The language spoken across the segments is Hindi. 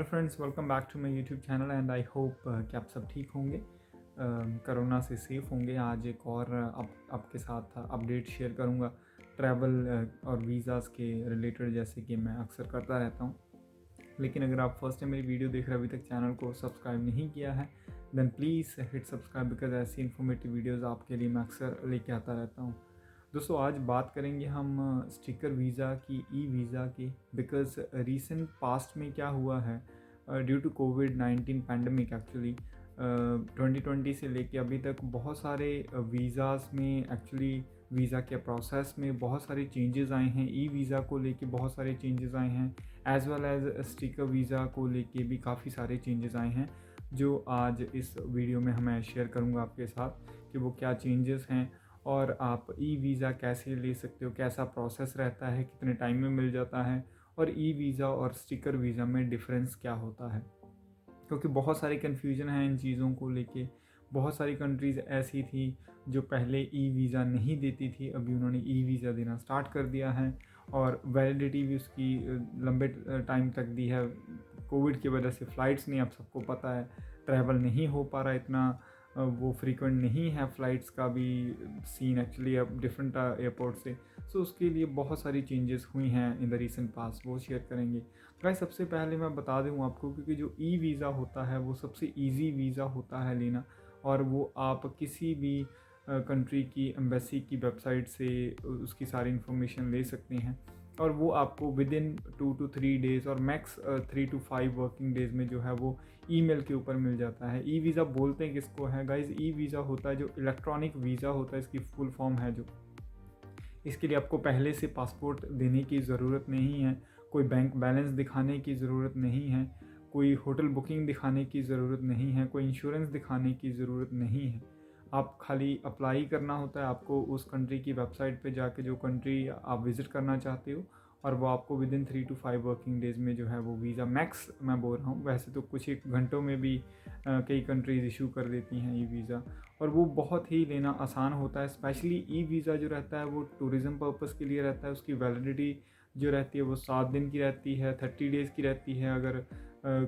Friends, welcome back to my YouTube channel and I hope कि आप सब ठीक होंगे, कोरोना से सेफ होंगे। आज एक और आपके साथ अपडेट शेयर करूंगा ट्रैवल और वीज़ाज़ के रिलेटेड, जैसे कि मैं अक्सर करता रहता हूं। लेकिन अगर आप फर्स्ट टाइम मेरी वीडियो देख रहे हैं, अभी तक चैनल को सब्सक्राइब नहीं किया है, then please hit subscribe, because ऐसी इन्फॉर्मेटिव वीडियोज़ आपके लिए मैं अक्सर लेके आता रहता हूँ। दोस्तों, आज बात करेंगे हम स्टिकर वीज़ा की, ई वीज़ा की, बिकॉज रीसेंट पास्ट में क्या हुआ है, ड्यू टू कोविड-19 पैंडमिक एक्चुअली 2020 से लेके अभी तक बहुत सारे वीज़ाज़ में एक्चुअली वीज़ा के प्रोसेस में बहुत सारे चेंजेस आए हैं। ई वीज़ा को लेके बहुत सारे चेंजेस आए हैं, as well as sticker visa को लेके भी काफ़ी सारे चेंजेस आए हैं, जो आज इस वीडियो में मैं शेयर करूँगा आपके साथ कि वो क्या चेंजेस हैं और आप ई वीज़ा कैसे ले सकते हो, कैसा प्रोसेस रहता है, कितने टाइम में मिल जाता है, और ई वीज़ा और स्टिकर वीज़ा में डिफरेंस क्या होता है। क्योंकि बहुत सारी कन्फ्यूजन है इन चीज़ों को लेके। बहुत सारी कंट्रीज़ ऐसी थी जो पहले ई वीज़ा नहीं देती थी, अभी उन्होंने ई वीज़ा देना स्टार्ट कर दिया है और वैलिडिटी भी उसकी लंबे टाइम तक दी है। कोविड की वजह से फ़्लाइट्स नहीं, आप सबको पता है, ट्रैवल नहीं हो पा रहा इतना, वो फ्रीक्वेंट नहीं है फ़्लाइट्स का भी सीन एक्चुअली अब डिफरेंट एयरपोर्ट से। सो उसके लिए बहुत सारी चेंजेस हुई हैं इन द रीसेंट पास्ट, वो शेयर करेंगे। गाइस, सबसे पहले मैं बता दूँ आपको, क्योंकि जो ई वीज़ा होता है वो सबसे इजी वीज़ा होता है लेना, और वो आप किसी भी कंट्री की एम्बेसी की वेबसाइट से उसकी सारी इन्फॉर्मेशन ले सकते हैं, और वो आपको विद इन 2 to 3 डेज़ और मैक्स 3 to 5 वर्किंग डेज़ में जो है वो ईमेल के ऊपर मिल जाता है। ई वीज़ा बोलते हैं किसको है गाइस? ई वीज़ा होता है जो इलेक्ट्रॉनिक वीज़ा होता है, इसकी फुल फॉर्म है जो। इसके लिए आपको पहले से पासपोर्ट देने की ज़रूरत नहीं है, कोई बैंक बैलेंस दिखाने की ज़रूरत नहीं है, कोई होटल बुकिंग दिखाने की ज़रूरत नहीं है, कोई इंश्योरेंस दिखाने की ज़रूरत नहीं है। आप खाली अप्लाई करना होता है आपको उस कंट्री की वेबसाइट पे जाके, जो कंट्री आप विज़िट करना चाहते हो, और वो आपको with in 3 to 5 working days में जो है वो वीज़ा, मैक्स मैं बोल रहा हूँ, वैसे तो कुछ एक घंटों में भी कई कंट्रीज़ इशू कर देती हैं ई वीज़ा, और वो बहुत ही लेना आसान होता है। स्पेशली ई वीज़ा जो रहता है वो टूरिज़म पर्पस के लिए रहता है। उसकी वैलिडिटी जो रहती है वो 7 दिन की रहती है, 30 डेज़ की रहती है। अगर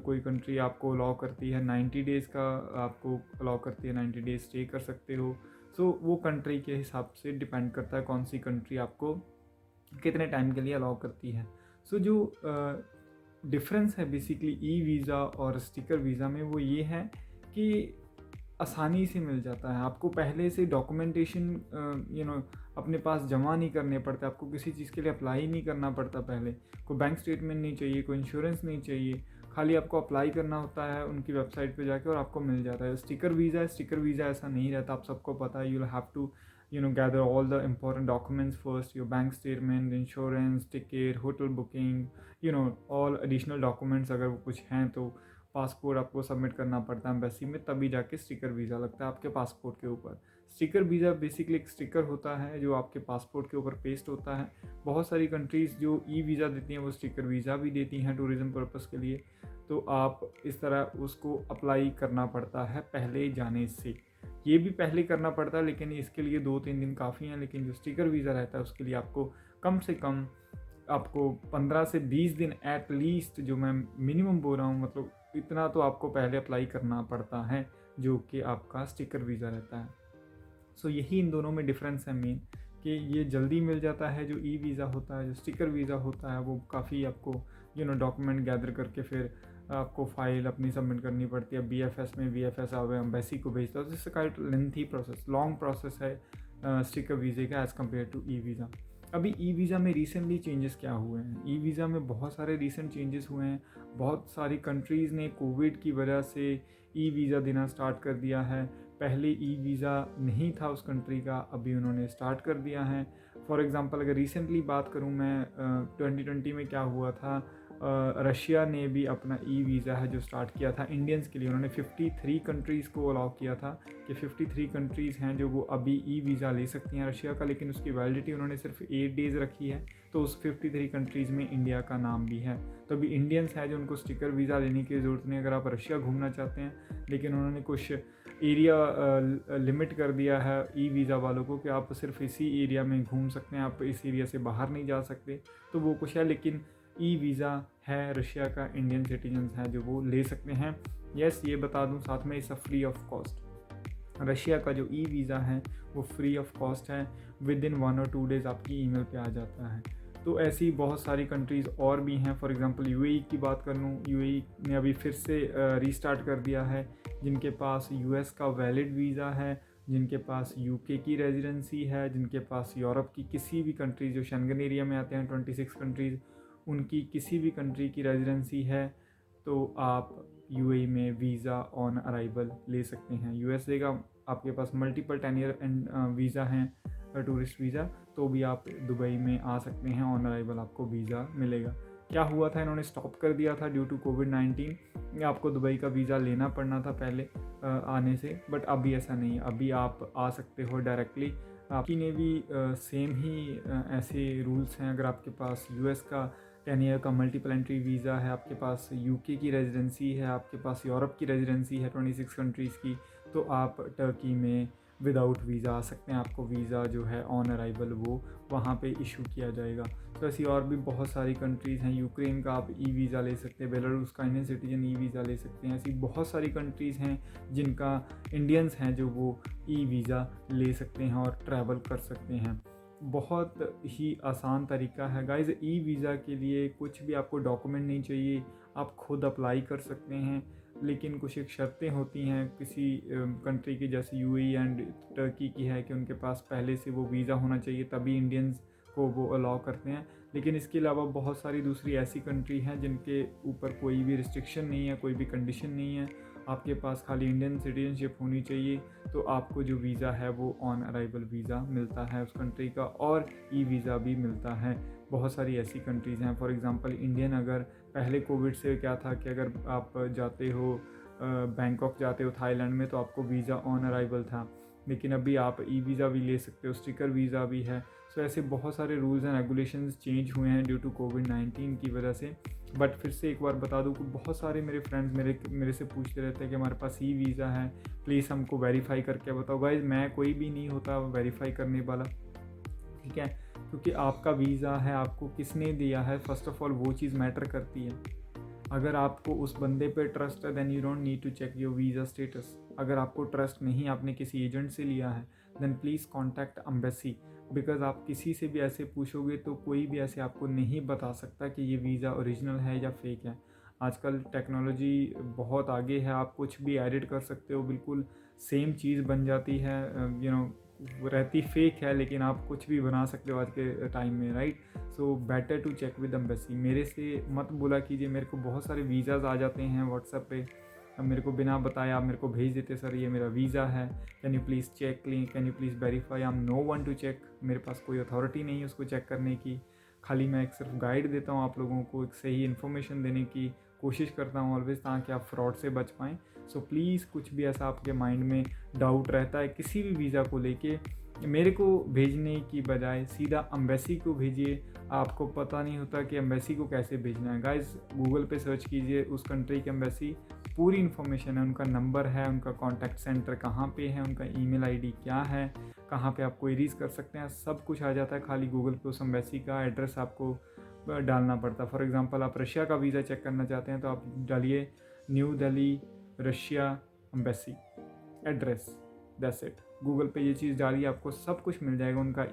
कोई कंट्री आपको अलाउ करती है 90 डेज़ का, आपको अलाउ करती है 90 डेज़ स्टे कर सकते हो। सो वो कंट्री के हिसाब से डिपेंड करता है कौन सी कंट्री आपको कितने टाइम के लिए अलाउ करती है। सो जो डिफरेंस है बेसिकली ई वीज़ा और स्टिकर वीज़ा में, वो ये है कि आसानी से मिल जाता है। आपको पहले से डॉक्यूमेंटेशन अपने पास जमा नहीं करने पड़ते, आपको किसी चीज़ के लिए अप्लाई नहीं करना पड़ता। पहले कोई बैंक स्टेटमेंट नहीं चाहिए, कोई इंश्योरेंस नहीं चाहिए, खाली आपको अप्लाई करना होता है उनकी वेबसाइट पे जाके और आपको मिल जाता है। स्टिकर वीज़ा ऐसा नहीं रहता, आप सबको पता है। You will have to gather all the important documents first, your bank statement, insurance, ticket, hotel booking, all additional documents अगर वो कुछ हैं तो। पासपोर्ट आपको सबमिट करना पड़ता है एम्बेसी में, तभी जाके स्टिकर वीज़ा लगता है आपके पासपोर्ट के ऊपर। स्टिकर वीज़ा बेसिकली एक स्टिकर होता है जो आपके पासपोर्ट के ऊपर पेस्ट होता है। बहुत सारी कंट्रीज़ जो ई वीज़ा देती हैं वो स्टिकर वीज़ा भी देती हैं टूरिज़म पर्पज़ के लिए, तो आप इस तरह उसको अप्लाई करना पड़ता है पहले जाने से। ये भी पहले करना पड़ता है, लेकिन इसके लिए 2-3 दिन काफ़ी हैं। लेकिन जो स्टिकर वीज़ा रहता है उसके लिए आपको कम से कम आपको 15 से 20 दिन एट लीस्ट, जो मैं मिनिमम बोल रहा हूँ, मतलब इतना तो आपको पहले अप्लाई करना पड़ता है, जो कि आपका स्टिकर वीज़ा रहता है। सो यही इन दोनों में डिफरेंस है मेन, कि ये जल्दी मिल जाता है जो ई वीज़ा होता है। जो स्टिकर वीज़ा होता है वो काफ़ी आपको डॉक्यूमेंट गैदर करके फिर आपको फाइल अपनी सबमिट करनी पड़ती है BFS में, BFS आवे एम्बेसी को भेजता है। तो इससे quite lengthy process, long process है स्टिकर वीज़े का as compare to e visa. अभी ई वीज़ा में रिसेंटली चेंजेस क्या हुए हैं? ई वीज़ा में बहुत सारे रिसेंट चेंजेस हुए हैं। बहुत सारी कंट्रीज़ ने कोविड की वजह से ई वीज़ा देना स्टार्ट कर दिया है। पहले ई वीज़ा नहीं था उस कंट्री का, अभी उन्होंने स्टार्ट कर दिया है। फॉर एग्ज़ाम्पल अगर रिसेंटली बात करूँ मैं, 2020 में क्या हुआ था, रशिया ने भी अपना ई वीज़ा है जो स्टार्ट किया था इंडियंस के लिए। उन्होंने 53 कंट्रीज़ को अलाउ किया था कि 53 कंट्रीज़ हैं जो वो अभी ई वीज़ा ले सकती हैं रशिया का, लेकिन उसकी वैलिडिटी उन्होंने सिर्फ 8 डेज़ रखी है। तो उस 53 कंट्रीज़ में इंडिया का नाम भी है। तो अभी इंडियंस हैं जो उनको स्टिकर वीज़ा लेने की ज़रूरत नहीं अगर आप रशिया घूमना चाहते हैं, लेकिन उन्होंने कुछ एरिया लिमिट कर दिया है ई वीज़ा वालों को कि आप सिर्फ इसी एरिया में घूम सकते हैं, आप इस एरिया से बाहर नहीं जा सकते। तो वो कुछ है, लेकिन ई वीज़ा है रशिया का, इंडियन सिटीजन्स हैं जो वो ले सकते हैं। यस, ये बता दूं साथ में, it's free of cost. Russia का जो ई वीज़ा है वो फ्री ऑफ कॉस्ट है, विद इन 1 और 2 डेज़ आपकी ईमेल पे आ जाता है। तो ऐसी बहुत सारी कंट्रीज़ और भी हैं। फॉर एग्जांपल यूएई की बात कर लूँ, यूएई ने अभी फिर से रीस्टार्ट कर दिया है, जिनके पास यूएस का वैलिड वीज़ा है, जिनके पास यूके की रेजिडेंसी है, जिनके पास यूरोप की किसी भी कंट्री जो शेंगन एरिया में आते हैं 26 कंट्रीज़, उनकी किसी भी कंट्री की रेजिडेंसी है, तो आप यूएई में वीज़ा ऑन अराइवल ले सकते हैं। यूएसए का आपके पास मल्टीपल 10 ईयर वीज़ा हैं, टूरिस्ट वीज़ा, तो भी आप दुबई में आ सकते हैं, ऑन अराइवल आपको वीज़ा मिलेगा। क्या हुआ था, इन्होंने स्टॉप कर दिया था ड्यू टू कोविड-19, आपको दुबई का वीज़ा लेना पड़ना था पहले आने से, बट अभी ऐसा नहीं है, अभी आप आ सकते हो डायरेक्टली। आपकी ने भी सेम ही ऐसे रूल्स हैं। अगर आपके पास यूएस का 10 ईयर का मल्टीपल एंट्री वीज़ा है, आपके पास यूके की रेजिडेंसी है, आपके पास यूरोप की रेजिडेंसी है 26 कंट्रीज़ की, तो आप टर्की में विदाउट वीज़ा आ सकते हैं। आपको वीज़ा जो है ऑन अराइवल वो वहाँ पे इशू किया जाएगा। तो ऐसी और भी बहुत सारी कंट्रीज़ हैं। यूक्रेन का आप ई वीज़ा ले सकते हैं, बेलारूस का इंडियन सिटीजन ई वीज़ा ले सकते हैं। ऐसी बहुत सारी कंट्रीज़ हैं जिनका इंडियंस हैं जो वो ई वीज़ा ले सकते हैं और ट्रैवल कर सकते हैं। बहुत ही आसान तरीका है गाइज़। ई वीज़ा के लिए कुछ भी आपको डॉक्यूमेंट नहीं चाहिए, आप खुद अप्लाई कर सकते हैं, लेकिन कुछ एक शर्तें होती हैं किसी कंट्री की, जैसे यूएई एंड टर्की की है कि उनके पास पहले से वो वीज़ा होना चाहिए, तभी इंडियंस को वो अलाउ करते हैं। लेकिन इसके अलावा बहुत सारी दूसरी ऐसी कंट्री हैं जिनके ऊपर कोई भी रिस्ट्रिक्शन नहीं है, कोई भी कंडीशन नहीं है, आपके पास खाली इंडियन सिटीजनशिप होनी चाहिए, तो आपको जो वीज़ा है वो ऑन अराइवल वीज़ा मिलता है उस कंट्री का, और ई वीज़ा भी मिलता है। बहुत सारी ऐसी कंट्रीज़ हैं। फॉर एग्ज़ाम्पल इंडियन, अगर पहले कोविड से क्या था कि अगर आप जाते हो बैंकॉक जाते हो थाईलैंड में, तो आपको वीज़ा ऑन अराइवल था, लेकिन अभी आप ई वीज़ा भी ले सकते हो, स्टिकर वीज़ा भी है। सो ऐसे बहुत सारे रूल्स एंड रेगुलेशंस चेंज हुए हैं ड्यू टू कोविड-19 की वजह से। बट फिर से एक बार बता दूं कि बहुत सारे मेरे फ्रेंड्स मेरे से पूछते रहते हैं कि हमारे पास ई वीज़ा है, प्लीज़ हमको वेरीफाई करके बताओ। गाइज, मैं कोई भी नहीं होता वेरीफाई करने वाला, ठीक है, क्योंकि आपका वीज़ा है, आपको किसने दिया है, फर्स्ट ऑफ ऑल वो चीज़ मैटर करती है। अगर आपको उस बंदे पे ट्रस्ट है, then you don't need to check your visa status. अगर आपको ट्रस्ट नहीं, आपने किसी एजेंट से लिया है, then please contact embassy, because आप किसी से भी ऐसे पूछोगे तो कोई भी ऐसे आपको नहीं बता सकता कि ये वीज़ा ओरिजिनल है या फेक है। आजकल टेक्नोलॉजी बहुत आगे है, आप कुछ भी एडिट कर सकते हो, बिल्कुल सेम चीज़ बन जाती है, रहती फेक है, लेकिन आप कुछ भी बना सकते हो आज के टाइम में, right. So better to check with embassy. मेरे से मत बोला कीजिए, मेरे को बहुत सारे वीज़ाज़ आ जाते हैं व्हाट्सएप पे, अब मेरे को बिना बताए आप मेरे को भेज देते, सर ये मेरा वीज़ा है, can you please check, can you please verify. I am no one to check, मेरे पास कोई अथॉरिटी नहीं है उसको चेक करने की। खाली मैं एक सिर्फ गाइड देता हूँ आप लोगों को, एक सही इन्फॉर्मेशन देने की कोशिश करता हूँ ऑलवेज़, ताकि आप फ्रॉड से बच पाएँ। सो प्लीज़, कुछ भी ऐसा आपके माइंड में डाउट रहता है किसी भी वीज़ा को लेके, मेरे को भेजने की बजाय सीधा एम्बेसी को भेजिए। आपको पता नहीं होता कि एम्बेसी को कैसे भेजना है। गाइस, गूगल पे सर्च कीजिए उस कंट्री की एम्बेसी, पूरी इन्फॉर्मेशन है, उनका नंबर है, उनका कॉन्टैक्ट सेंटर कहाँ पे है, उनका ईमेल आईडी क्या है, कहाँ पे आप क्वेरीज कर सकते हैं, सब कुछ आ जाता है। खाली गूगल पे उस एम्बेसी का एड्रेस आपको डालना पड़ता है। फॉर एग्जांपल आप रशिया का वीज़ा चेक करना चाहते हैं तो आप डालिए new Delhi Russia embassy address, that's it. Google पे ये चीज़ डालिए, आपको सब कुछ मिल जाएगा। उनका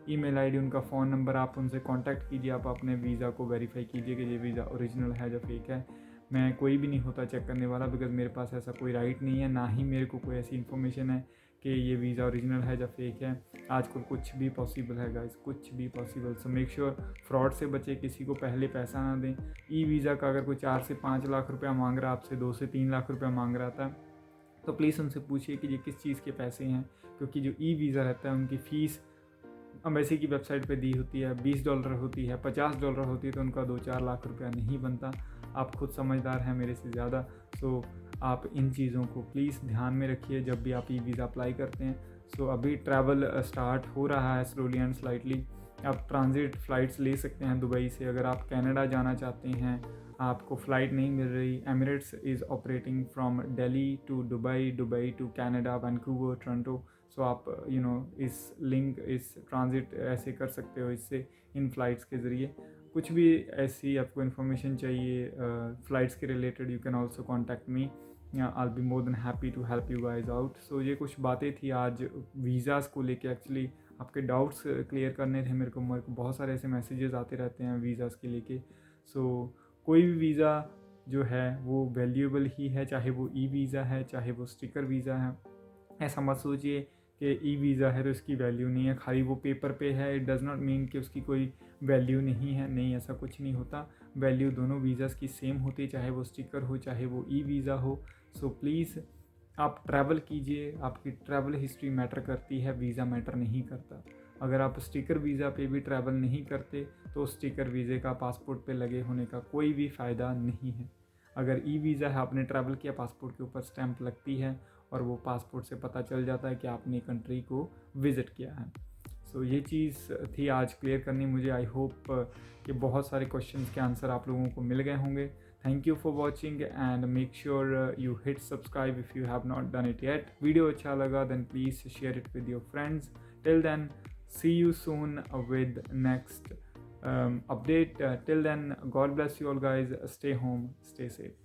ईमेल आईडी, उनका फ़ोन नंबर, आप उनसे कांटेक्ट कीजिए, आप अपने वीज़ा को वेरीफाई कीजिए कि ये वीज़ा ओरिजिनल है या फेक है। मैं कोई भी नहीं होता चेक करने वाला, बिकॉज मेरे पास ऐसा कोई राइट नहीं है, ना ही मेरे को कोई ऐसी इन्फॉर्मेशन है कि ये वीज़ा ओरिजिनल है या फेक है। आजकल कुछ भी पॉसिबल है गाइस, कुछ भी possible. So make sure fraud से बचे, किसी को पहले पैसा ना दें। ई वीज़ा का अगर कोई 4 से 5 लाख रुपया मांग रहा है आपसे, 2 से 3 लाख रुपया मांग रहा था, तो प्लीज़ उनसे पूछिए कि ये किस चीज़ के पैसे हैं, क्योंकि जो ई वीज़ा रहता है उनकी फ़ीस एम्बेसी की वेबसाइट पे दी होती है, $20 होती है, $50 होती है, तो उनका 2-4 लाख रुपया नहीं बनता। आप खुद समझदार हैं मेरे से ज़्यादा, सो आप इन चीज़ों को प्लीज़ ध्यान में रखिए जब भी आप ई वीज़ा अप्लाई करते हैं। सो अभी ट्रैवल स्टार्ट हो रहा है स्लोली एंड स्लाइटली। आप ट्रांजिट फ़्लाइट्स ले सकते हैं दुबई से। अगर आप कनाडा जाना चाहते हैं, आपको फ़्लाइट नहीं मिल रही, Emirates is operating from Delhi to Dubai, Dubai to Canada, Vancouver, Toronto. So आप इस लिंक, इस ट्रांजिट ऐसे कर सकते हो इससे, इन फ़्लाइट्स के ज़रिए। कुछ भी ऐसी आपको इन्फॉर्मेशन चाहिए फ़्लाइट्स के related, you can also contact me, I be more than happy to help you guys out. So ये कुछ बातें थी आज वीज़ाज़ को लेके। एक्चुअली आपके डाउट्स क्लियर करने थे मेरे को बहुत सारे ऐसे मैसेजेस आते रहते हैं वीज़ाज़ के लेके। सो कोई भी वीज़ा जो है वो वैल्यूएबल ही है, चाहे वो ई वीज़ा है चाहे वो स्टिकर वीज़ा है। ऐसा मत सोचिए कि ई वीज़ा है तो इसकी वैल्यू नहीं है, खाली वो पेपर पे है, इट डज़ नॉट मीन कि उसकी कोई वैल्यू नहीं है। नहीं, ऐसा कुछ नहीं होता। वैल्यू दोनों वीज़ाज़ की सेम होती है, चाहे वो स्टिकर हो चाहे वो ई वीज़ा हो। सो प्लीज़ आप ट्रैवल कीजिए, आपकी ट्रैवल हिस्ट्री मैटर करती है, वीज़ा मैटर नहीं करता। अगर आप स्टिकर वीज़ा पे भी ट्रैवल नहीं करते तो स्टिकर वीज़े का पासपोर्ट पे लगे होने का कोई भी फ़ायदा नहीं है। अगर ई वीज़ा है, आपने ट्रैवल किया, पासपोर्ट के ऊपर स्टैंप लगती है और वो पासपोर्ट से पता चल जाता है कि आपने कंट्री को विज़िट किया है। सो ये चीज़ थी आज क्लियर करनी मुझे। आई होप कि बहुत सारे क्वेश्चंस के आंसर आप लोगों को मिल गए होंगे। Thank you for watching and make sure you hit subscribe if you have not done it yet. Video अच्छा लगा then please share it with your friends. Till then see you soon with next update. Till then, God bless you all guys. Stay home, stay safe.